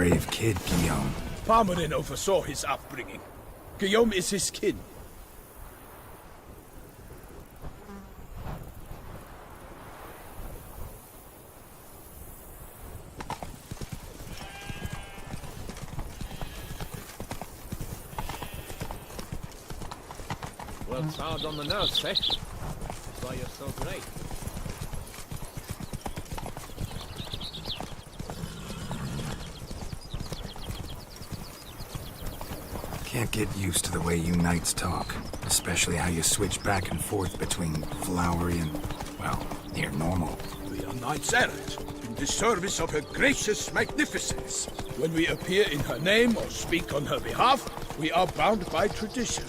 brave kid, Guillaume. Parmarin oversaw his upbringing. Guillaume is his kin. Well, hard on the nose, eh? That's why you're so great. Can't get used to the way you knights talk. Especially how you switch back and forth between flowery and, well, near normal. We are knights errant, in the service of her gracious magnificence. When we appear in her name or speak on her behalf, we are bound by tradition.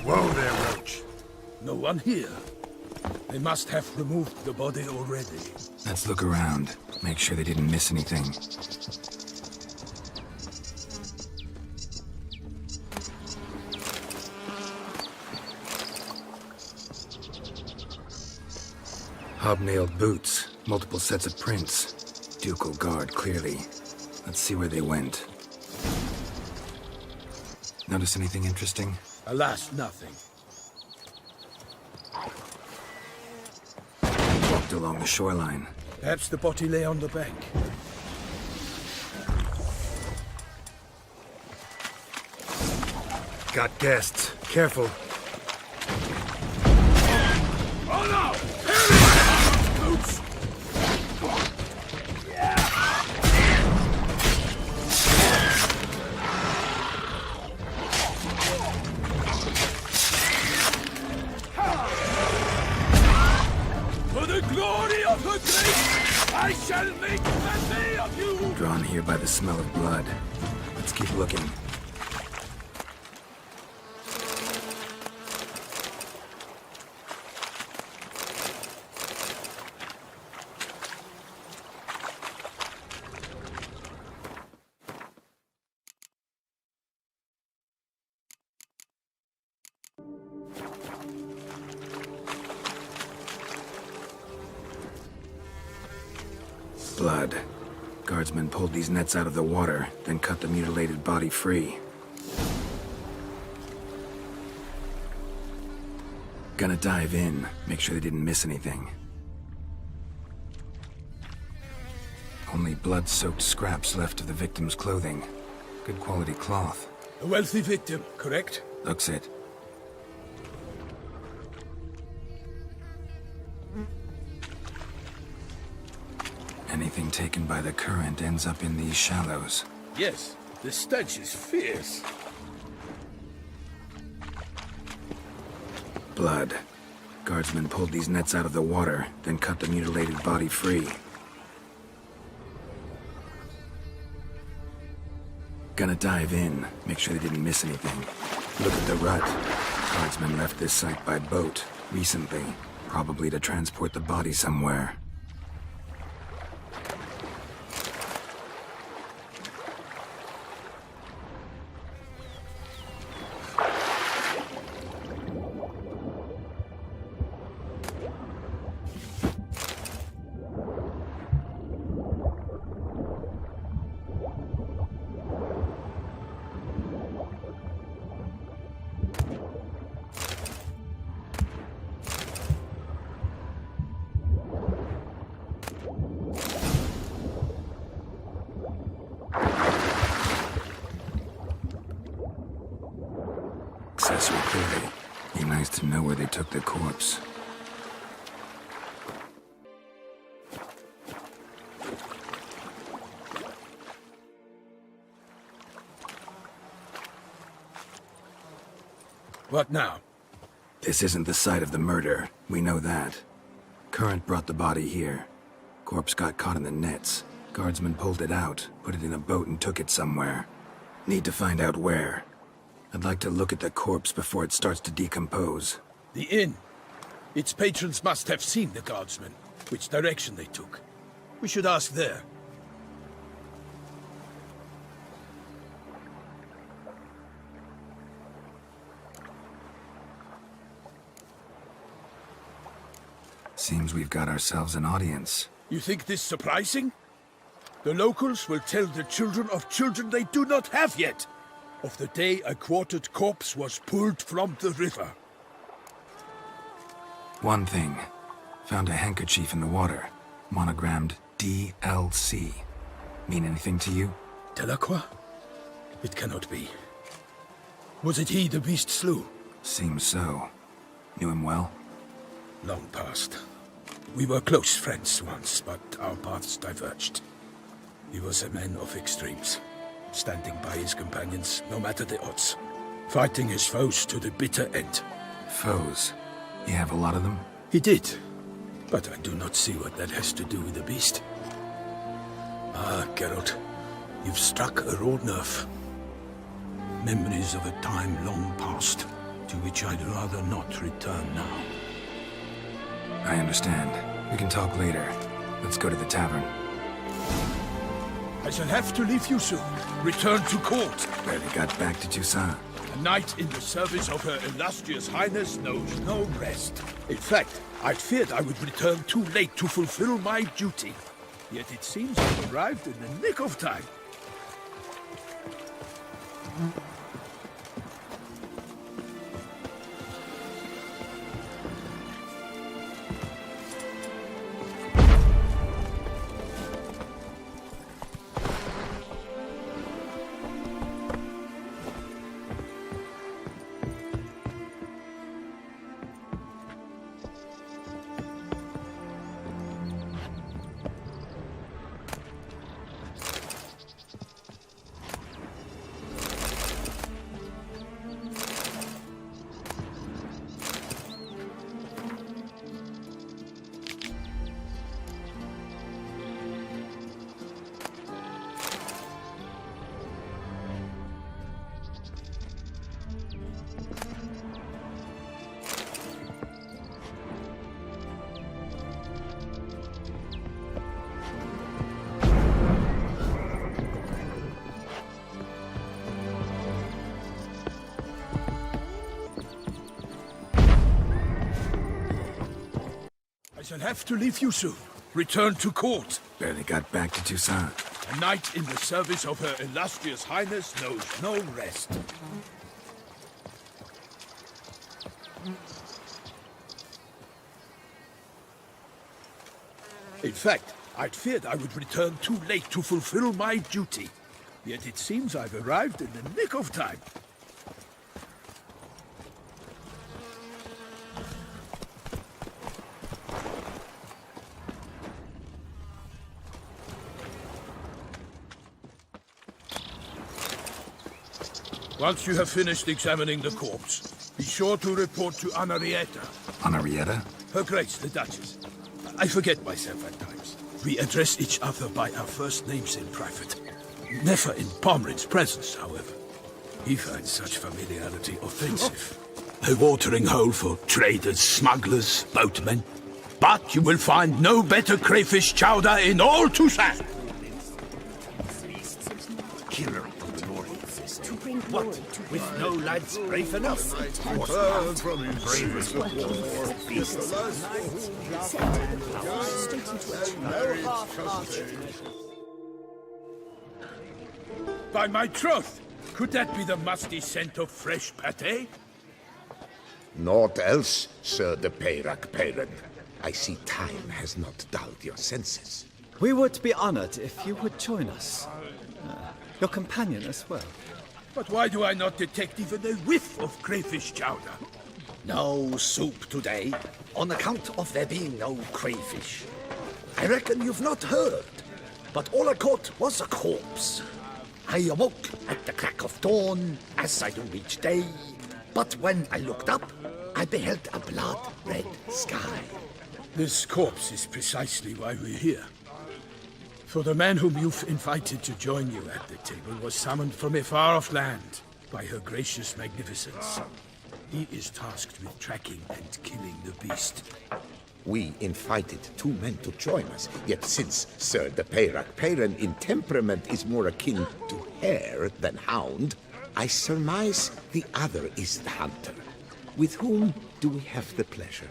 Whoa there, Roach. No one here. They must have removed the body already. Let's look around. Make sure they didn't miss anything. Hobnailed boots, multiple sets of prints. Ducal guard, clearly. Let's see where they went. Notice anything interesting? Alas, nothing. Walked along the shoreline. Perhaps the body lay on the bank. Got guests. Careful. Oh no! Here he is! Boots! For the glory of her grace, I shall make a day of you! Drawn here by the smell of blood. Let's keep looking. Blood. Guardsmen pulled these nets out of the water, then cut the mutilated body free. Gonna dive in, make sure they didn't miss anything. Only blood-soaked scraps left of the victim's clothing. Good quality cloth. A wealthy victim, correct? Looks it. Anything taken by the current ends up in these shallows. Yes, the stench is fierce. Blood. Guardsmen pulled these nets out of the water, then cut the mutilated body free. Gonna dive in, make sure they didn't miss anything. Look at the rut. Guardsmen left this site by boat, recently, probably to transport the body somewhere. Accessory clearly. Be nice to know where they took the corpse. What now? This isn't the site of the murder. We know that. Current brought the body here. Corpse got caught in the nets. Guardsmen pulled it out, put it in a boat and took it somewhere. Need to find out where. I'd like to look at the corpse before it starts to decompose. The inn. Its patrons must have seen the guardsmen, which direction they took. We should ask there. Seems we've got ourselves an audience. You think this surprising? The locals will tell the children of children they do not have yet, of the day a quartered corpse was pulled from the river. One thing. Found a handkerchief in the water. Monogrammed DLC. Mean anything to you? Delacroix? It cannot be. Was it he the beast slew? Seems so. Knew him well? Long past. We were close friends once, but our paths diverged. He was a man of extremes, standing by his companions, no matter the odds. Fighting his foes to the bitter end. Foes? You have a lot of them? He did, but I do not see what that has to do with the beast. Ah, Geralt, you've struck a raw nerve. Memories of a time long past, to which I'd rather not return now. I understand. We can talk later. Let's go to the tavern. I shall have to leave you soon. Return to court. Barely got back to Toussaint. A knight in the service of Her Illustrious Highness knows no rest. In fact, I feared I would return too late to fulfill my duty. Yet it seems I've arrived in the nick of time. I shall have to leave you soon. Return to court. Barely got back to Toussaint. A knight in the service of Her Illustrious Highness knows no rest. In fact, I'd feared I would return too late to fulfill my duty. Yet it seems I've arrived in the nick of time. Once you have finished examining the corpse, be sure to report to Anarietta. Anarietta? Her Grace, the Duchess. I forget myself at times. We address each other by our first names in private. Never in Pomrin's presence, however. He finds such familiarity offensive. A watering hole for traders, smugglers, boatmen. But you will find no better crayfish chowder in all Toussaint. Killer of the North. What? With no lads brave enough? Bravest of war beasts. By my troth, could that be the musty scent of fresh pâté? Naught else, Sir de Peyrac Peyran. I see time has not dulled your senses. We would be honored if you would join us. Your companion as well. But why do I not detect even a whiff of crayfish chowder? No soup today, on account of there being no crayfish. I reckon you've not heard, but all I caught was a corpse. I awoke at the crack of dawn, as I do each day, but when I looked up, I beheld a blood-red sky. This corpse is precisely why we're here. For the man whom you've invited to join you at the table was summoned from a far-off land by her gracious magnificence. He is tasked with tracking and killing the beast. We invited 2 men to join us, yet since Sir de Peyrac-Peyran in temperament is more akin to hare than hound, I surmise the other is the hunter. With whom do we have the pleasure?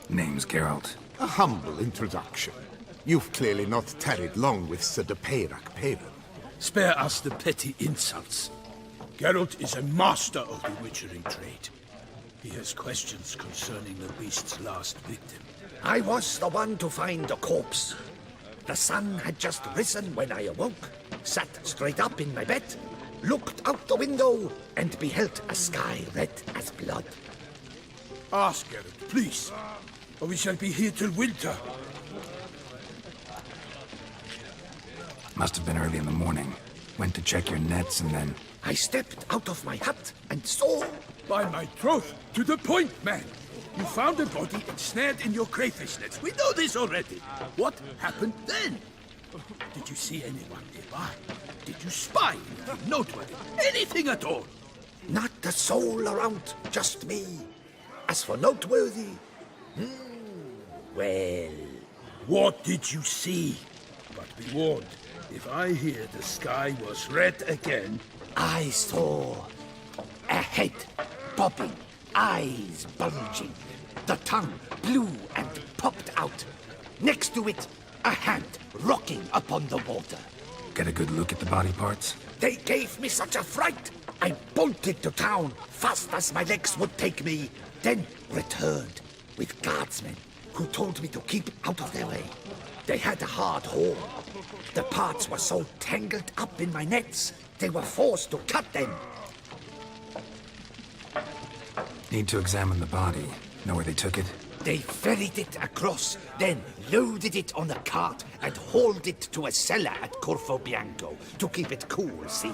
Name's Geralt. A humble introduction. You've clearly not tarried long with Sir de Peyrac-Peyran. Spare us the petty insults. Geralt is a master of the witchering trade. He has questions concerning the beast's last victim. I was the one to find the corpse. The sun had just risen when I awoke, sat straight up in my bed, looked out the window, and beheld a sky red as blood. Ask Geralt, please, or we shall be here till winter. Must have been early in the morning. Went to check your nets and then... I stepped out of my hut and saw... By my troth, to the point, man. You found a body ensnared in your crayfish nets. We know this already. What happened then? Did you see anyone nearby? Did you spy anything noteworthy? Anything at all? Not a soul around, just me. As for noteworthy... well... What did you see? But be warned, if I hear the sky was red again... I saw a head bobbing, eyes bulging. The tongue blew and popped out. Next to it, a hand rocking upon the water. Get a good look at the body parts? They gave me such a fright. I bolted to town fast as my legs would take me, then returned with guardsmen who told me to keep out of their way. They had a hard haul. The parts were so tangled up in my nets, they were forced to cut them. Need to examine the body. Know where they took it? They ferried it across, then loaded it on a cart and hauled it to a cellar at Corvo Bianco to keep it cool, see?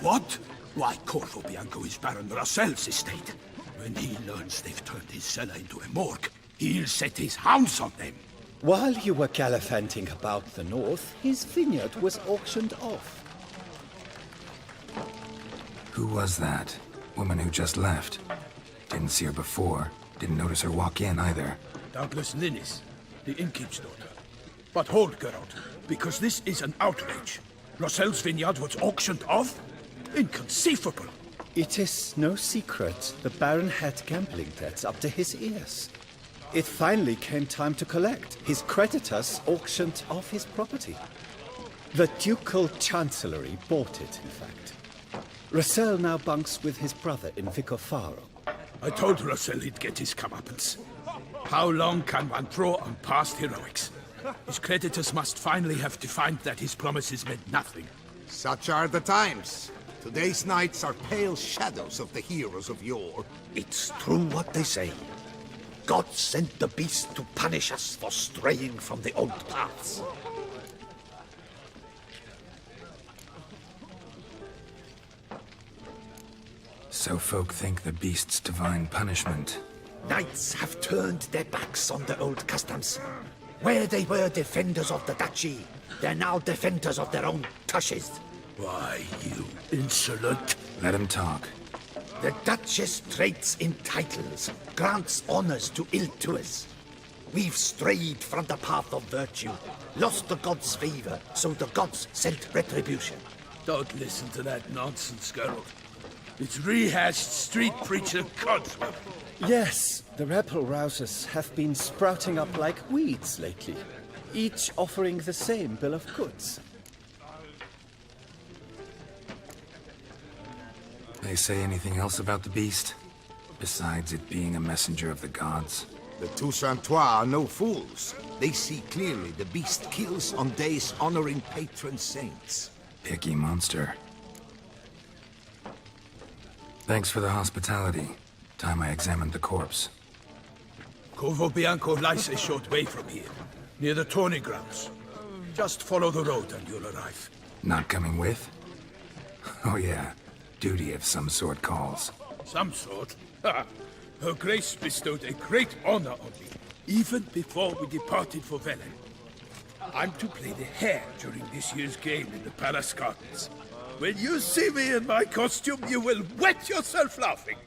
What? Why, Corvo Bianco is Baron Russell's estate. When he learns they've turned his cellar into a morgue, he'll set his hounds on them. While you were gallivanting about the north, his vineyard was auctioned off. Who was that? Woman who just left. Didn't see her before. Didn't notice her walk in either. Doubtless Ninnis, the innkeep's daughter. But hold, Geralt, because this is an outrage. Russell's vineyard was auctioned off? Inconceivable! It is no secret the Baron had gambling debts up to his ears. It finally came time to collect. His creditors auctioned off his property. The Ducal Chancellery bought it, in fact. Russell now bunks with his brother in Vicofaro. I told Russell he'd get his comeuppance. How long can one draw on past heroics? His creditors must finally have defined that his promises meant nothing. Such are the times. Today's knights are pale shadows of the heroes of yore. It's true what they say. God sent the beast to punish us for straying from the old paths. So folk think the beast's divine punishment. Knights have turned their backs on the old customs. Where they were defenders of the duchy, they're now defenders of their own tushes. Why, you insolent... Let him talk. The Duchess trades in titles, grants honors to ill-doers. We've strayed from the path of virtue, lost the gods' favor, so the gods sent retribution. Don't listen to that nonsense, Geralt. It's rehashed street preacher Codswell. Yes, the rebel rousers have been sprouting up like weeds lately, each offering the same bill of goods. They say anything else about the beast? Besides it being a messenger of the gods? The Toussaintois are no fools. They see clearly the beast kills on days honoring patron saints. Picky monster. Thanks for the hospitality. Time I examined the corpse. Corvo Bianco lies a short way from here, near the tourney grounds. Just follow the road and you'll arrive. Not coming with? Oh yeah. Duty of some sort calls. Some sort? Ha! Her Grace bestowed a great honor on me, even before we departed for Velen. I'm to play the hare during this year's game in the Palace Gardens. When you see me in my costume, you will wet yourself laughing.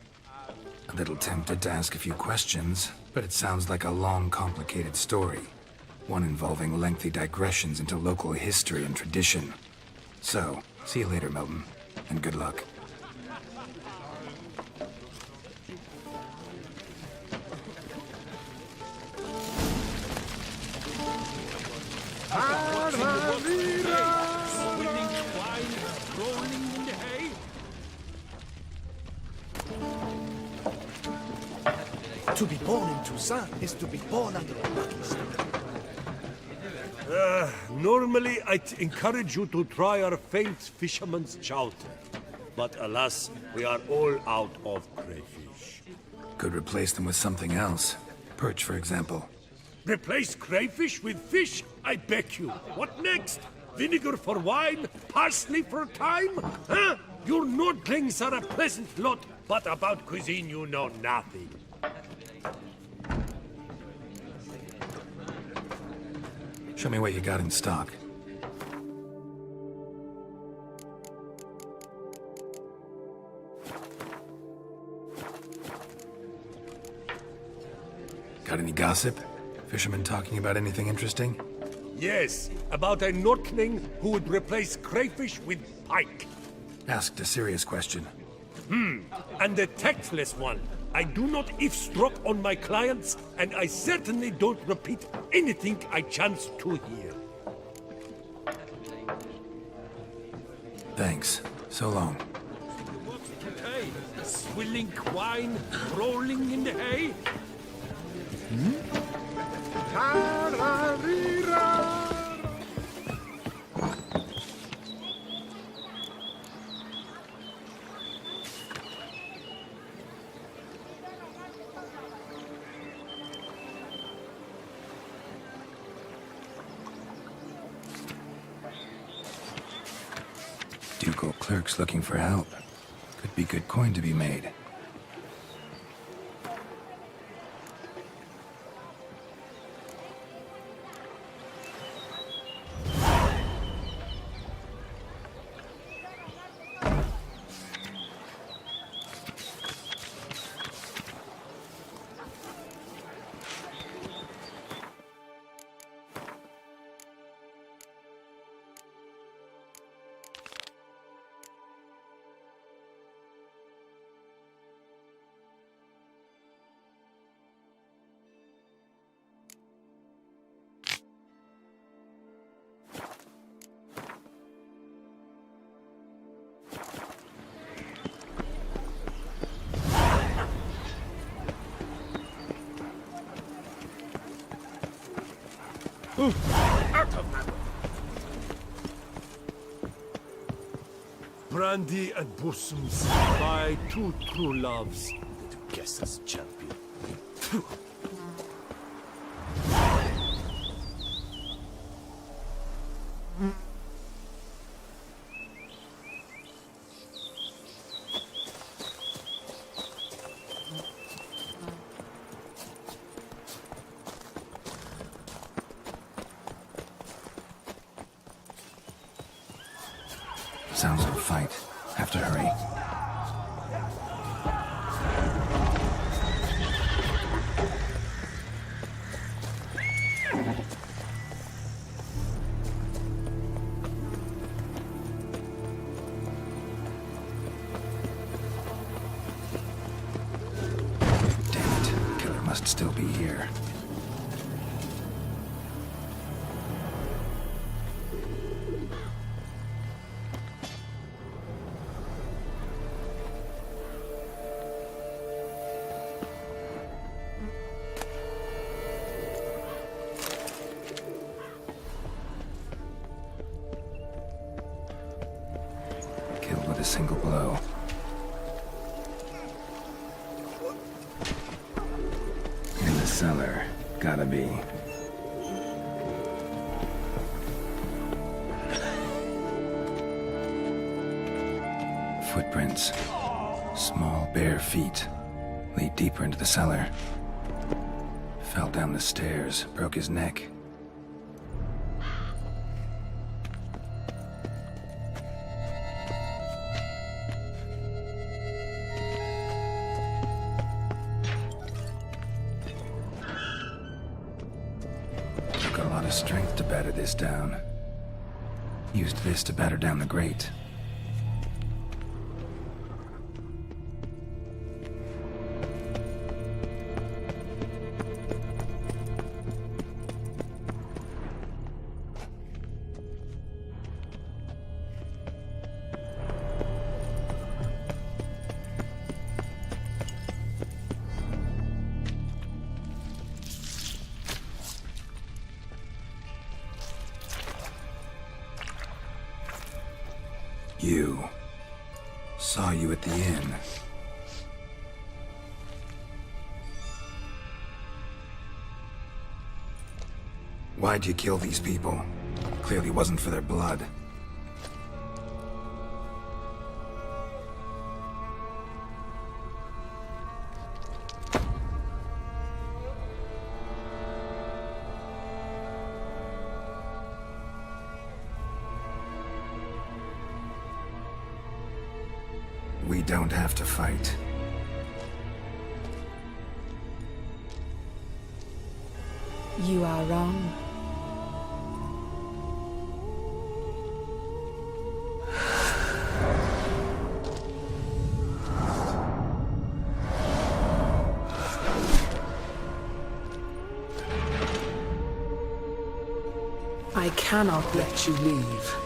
A little tempted to ask a few questions, but it sounds like a long, complicated story. One involving lengthy digressions into local history and tradition. So, see you later, Milton, and good luck. To be born in Toussaint is to be born under a lucky star. Normally, I'd encourage you to try our faint fisherman's chowder. But alas, we are all out of crayfish. Could replace them with something else. Perch, for example. Replace crayfish with fish? I beg you. What next? Vinegar for wine? Parsley for thyme? Huh? Your Nordlings are a pleasant lot, but about cuisine you know nothing. Show me what you got in stock. Got any gossip? Fishermen talking about anything interesting? Yes, about a Nordling who would replace crayfish with pike. Asked a serious question. And a tactless one. I do not eavesdrop on my clients, and I certainly don't repeat anything I chance to hear. Thanks. So long. Hey, swilling wine, rolling in the hay. Ducal clerks looking for help. Could be good coin to be made. Out of my way. Brandy and bosoms, my two true loves. Guess as champion. Sounds like a fight. Have to hurry. Damn it. Killer must still be here. Killed with a single blow. In the cellar. Gotta be. Footprints. Small, bare feet. Lead deeper into the cellar. Fell down the stairs, broke his neck. the strength to batter this down. Used this to batter down the grate. You. Saw you at the inn. Why'd you kill these people? Clearly wasn't for their blood. We don't have to fight. You are wrong. I cannot let you leave.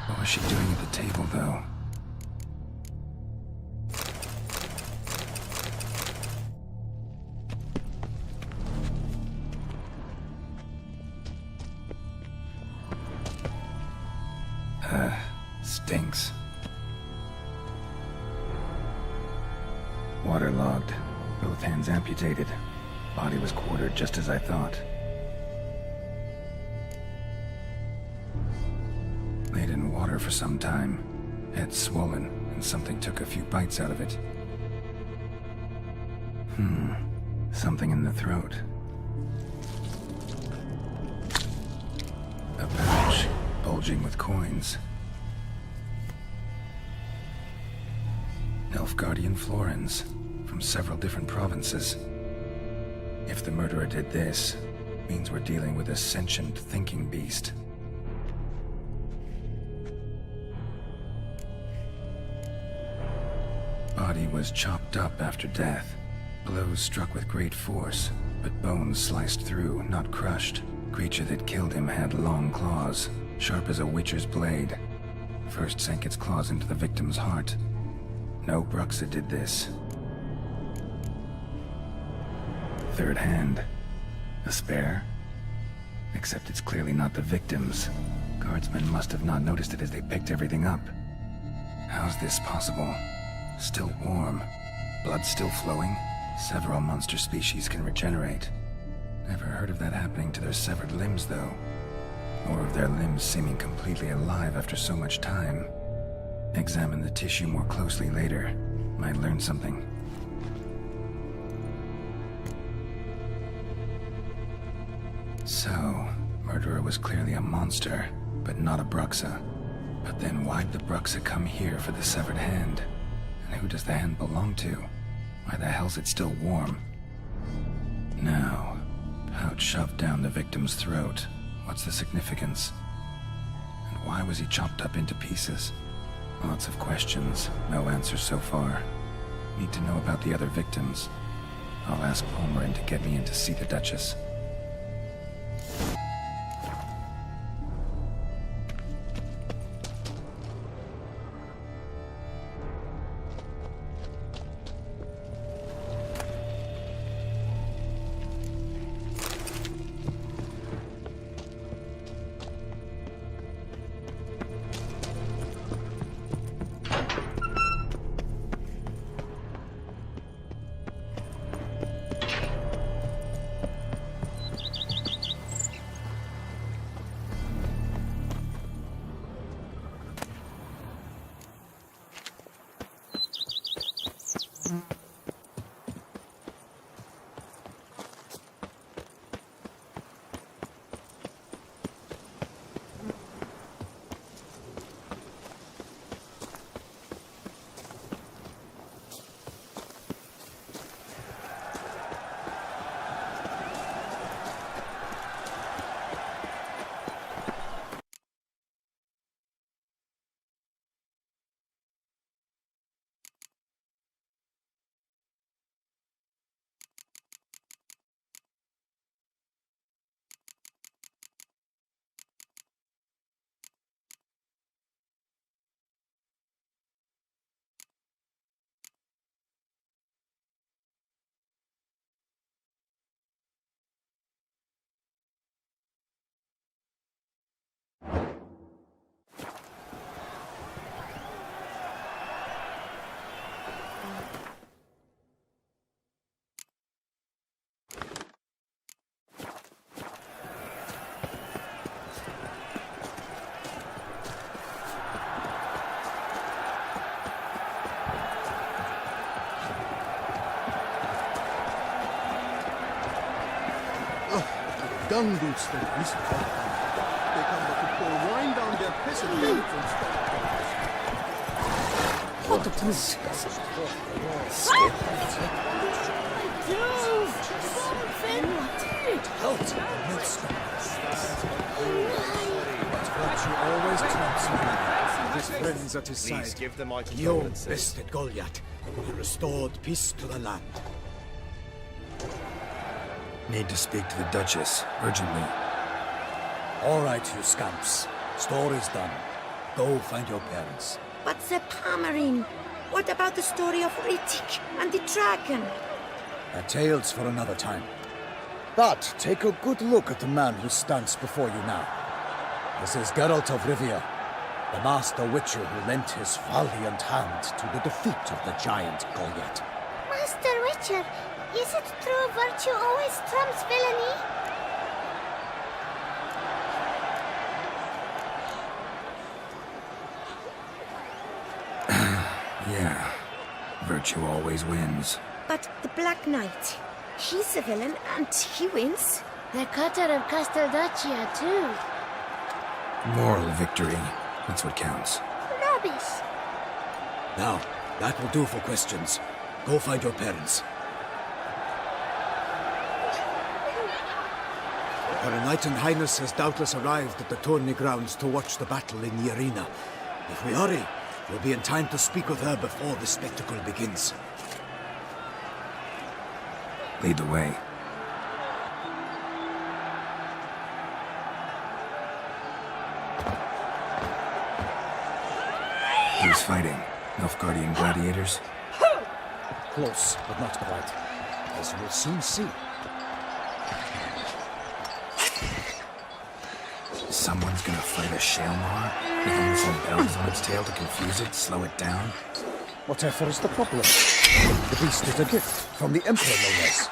What was she doing at the table, though? Stinks. Waterlogged. Both hands amputated. Body was quartered just as I thought. Laid in water for some time. Head swollen, and something took a few bites out of it. Something in the throat. A pouch, bulging with coins. Elfguardian florins, from several different provinces. If the murderer did this, means we're dealing with a sentient thinking beast. Body was chopped up after death. Blows struck with great force, but bones sliced through, not crushed. Creature that killed him had long claws, sharp as a witcher's blade. First sank its claws into the victim's heart. No Bruxa did this. Third hand. A spare? Except it's clearly not the victim's. Guardsmen must have not noticed it as they picked everything up. How's this possible? Still warm. Blood still flowing? Several monster species can regenerate. Never heard of that happening to their severed limbs, though. Or of their limbs seeming completely alive after so much time. Examine the tissue more closely later. Might learn something. So, Murderer was clearly a monster, but not a Bruxa. But then why'd the Bruxa come here for the severed hand? And who does the hand belong to? Why the hell's it still warm? Now, pouch shoved down the victim's throat. What's the significance? And why was he chopped up into pieces? Lots of questions, no answers so far. Need to know about the other victims. I'll ask Palmerin to get me in to see the Duchess. Dung boots that these. They come to pour wine down their peasant boots and stop. What a disgust. Always trumps me. His friends at his side. Give them my Yo bested Goliath. He restored peace to the land. Need to speak to the Duchess, urgently. All right, you scamps. Story's done. Go find your parents. But the Palmerin, what about the story of Rittik and the dragon? A tale's for another time. But take a good look at the man who stands before you now. This is Geralt of Rivia, the master witcher who lent his valiant hand to the defeat of the giant Goliath. Master Witcher, is it true virtue always trumps villainy? Yeah, virtue always wins. But the Black Knight, he's a villain and he wins. The cutter of Castelduccia, too. Moral victory, that's what counts. Rubbish. Now, that will do for questions. Go find your parents. Her Knight and Highness has doubtless arrived at the tourney grounds to watch the battle in the arena. If we hurry, we'll be in time to speak with her before the spectacle begins. Lead the way. Who's fighting? Nilfgaardian gladiators? Close, but not quite. As we'll soon see. Someone's gonna fight a Shaelmar? With some bells on its tail to confuse it, slow it down? Whatever is the problem? The beast is a gift from the Emperor, no less.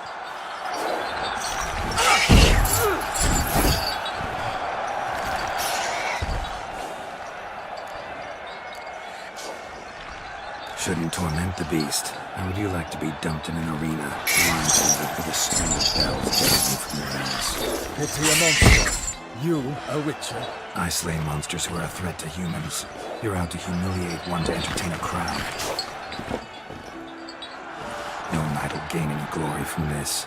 Shouldn't torment the beast. How would you like to be dumped in an arena, blindfolded with a string of bells dangling from your ass? Pity a monster. You, a witcher? I slay monsters who are a threat to humans. You're out to humiliate one to entertain a crowd. No knight will gain any glory from this.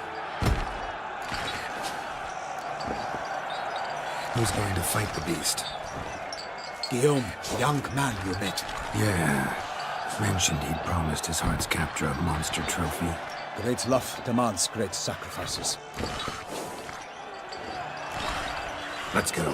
Who's going to fight the beast? Guillaume, the young man you met. Yeah. Mentioned he'd promised his heart's capture a monster trophy. Great love demands great sacrifices. Let's go.